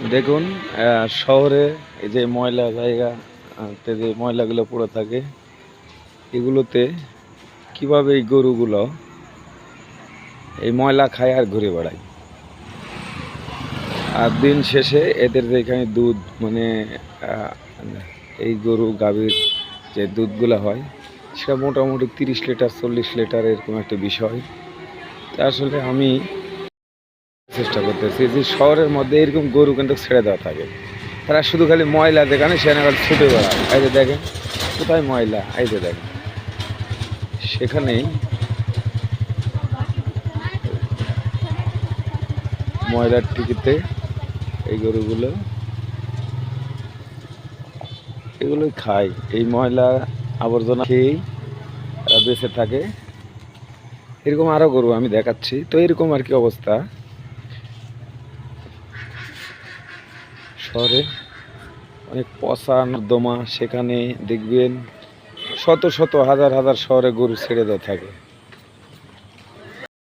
দেখুন শহরে এই যে ময়লা জায়গা তে যে ময়লাগুলো পড়ে থাকে এগুলোতে কিভাবে এই গরুগুলো এই ময়লা খায় আর ঘুরে বেড়ায়। আর দিন শেষে এদের যেখানে দুধ মানে আহ, এই গরু গাভীর যে দুধগুলো হয় সেটা মোটামুটি 30 লিটার 40 লিটার এরকম একটা বিষয়। তা আসলে আমি চেষ্টা করতেছি যে শহরের মধ্যে এরকম গরু কিন্তু ছেড়ে দেওয়া থাকে, তারা শুধু খালি ময়লা যেখানে সেখানে খালি ছুটে বেড়ায়। এই যে দেখেন কোথায় ময়লা, এই যে দেখেন সেখানেই ময়লার টিকিতে এই গরুগুলো এগুলোই খায়, এই ময়লা আবর্জনা খেয়েই তারা বেঁচে থাকে। এরকম আরও গরু আমি দেখাচ্ছি, তো এরকম আর কি অবস্থা শহরে। অনেক পচা নর্দমা, সেখানে দেখবেন শত শত হাজার হাজার শহরে গরু ছেড়ে দেওয়া থাকে।